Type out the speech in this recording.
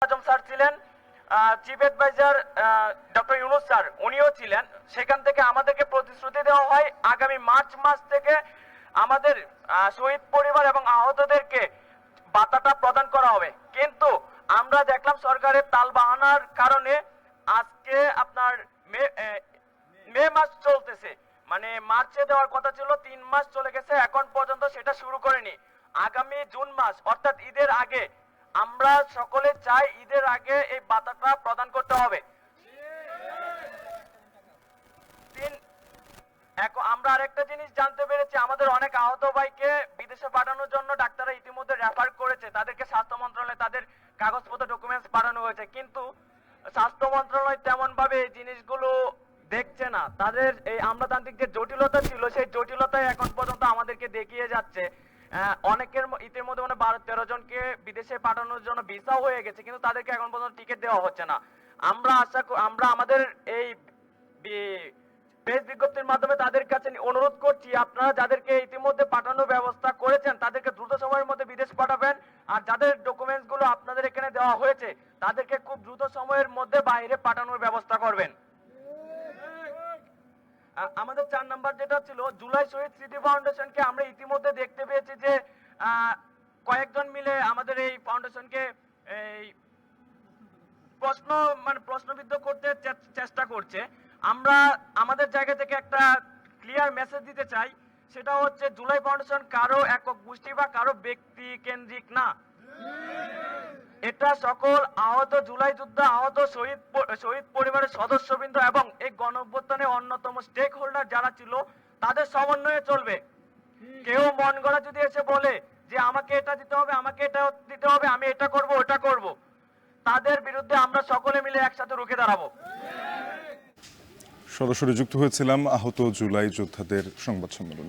আজম sir ছিলেন, chief adviser doctor Yunus sir উনিও ছিলেন। সেখান থেকে আমাদেরকে প্রতিশ্রুতি দেওয়া হয় আগামী মার্চ মাস থেকে আমাদের শহীদ পরিবার এবং আহতদেরকে ভাতাটা প্রদান করা হবে। কিন্তু আমরা দেখলাম সরকারের তালবাহানার কারণে আজকে আপনার মে মাস চলতেছে, মানে মার্চে দেওয়ার কথা ছিল, 3 মাস চলে গেছে, এখন পর্যন্ত সেটা শুরু করেনি। আগামী জুন মাস অর্থাৎ ঈদের আগে আমরা সকলে চাই ঈদের আগে এই ভাতাটা প্রদান করতে হবে। আমরা আরেকটা জিনিস জানতে পেরেছি, আমাদের অনেক আহত ভাইকে বিদেশে পাঠানোর জন্য ডাক্তাররা ইতিমধ্যে রেফার করেছে, তাদেরকে স্বাস্থ্য মন্ত্রণালয়ে তাদের কাগজপত্র ডকুমেন্টস পাঠানো হয়েছে, কিন্তু স্বাস্থ্য মন্ত্রণালয় তেমন ভাবে এই জিনিসগুলো দেখছে না। তাদের এই আমলাতান্ত্রিক যে জটিলতা ছিল সেই জটিলতায় এখন পর্যন্ত আমাদেরকে দেখিয়ে যাচ্ছে। অনেকের ইতিমধ্যে মানে 12-13 জনকে বিদেশে পাঠানোর জন্য ভিসা হয়ে গেছে, কিন্তু তাদেরকে এখন পর্যন্ত টিকিট দেওয়া হচ্ছে না। আমরা আমাদের এই প্রেস বিজ্ঞপ্তির মাধ্যমে তাদের কাছে অনুরোধ করছি, আপনারা যাদেরকে ইতিমধ্যে পাঠানোর ব্যবস্থা করেছেন তাদেরকে দ্রুত সময়ের মধ্যে বিদেশ পাঠাবেন, আর যাদের ডকুমেন্টস গুলো আপনাদের এখানে দেওয়া হয়েছে তাদেরকে খুব দ্রুত সময়ের মধ্যে বাইরে পাঠানোর ব্যবস্থা করবেন। আমাদের 4 নাম্বার যেটা ছিল, জুলাই শহীদ স্মৃতি ফাউন্ডেশনকে আমরা ইতিমধ্যে দেখতে পেয়েছি যে কয়েকজন মিলে আমাদের এই ফাউন্ডেশনকে এই প্রশ্নবিদ্ধ করতে চেষ্টা করছে। আমরা আমাদের জায়গা থেকে একটা ক্লিয়ার মেসেজ দিতে চাই, সেটা হচ্ছে জুলাই ফাউন্ডেশন কারো একক গোষ্ঠী বা কারো ব্যক্তি কেন্দ্রিক না। এটা সকল আহত জুলাই যোদ্ধা, আহত শহীদ পরিবারের সদস্যবৃন্দ এবং এই গণঅভ্যুত্থানের অন্যতম স্টেক হোল্ডার যারা ছিল তাদের সমন্বয়ে চলবে। কেউ মন গড়া যদি এসে বলে যে আমাকে এটা দিতে হবে, আমাকে এটা দিতে হবে, আমি এটা করব ওটা করব, তাদের বিরুদ্ধে আমরা সকলে মিলে একসাথে রুখে দাঁড়াবো। সরাসরি যুক্ত হয়েছিলাম আহত জুলাই যোদ্ধাদের সংবাদ সম্মেলনে।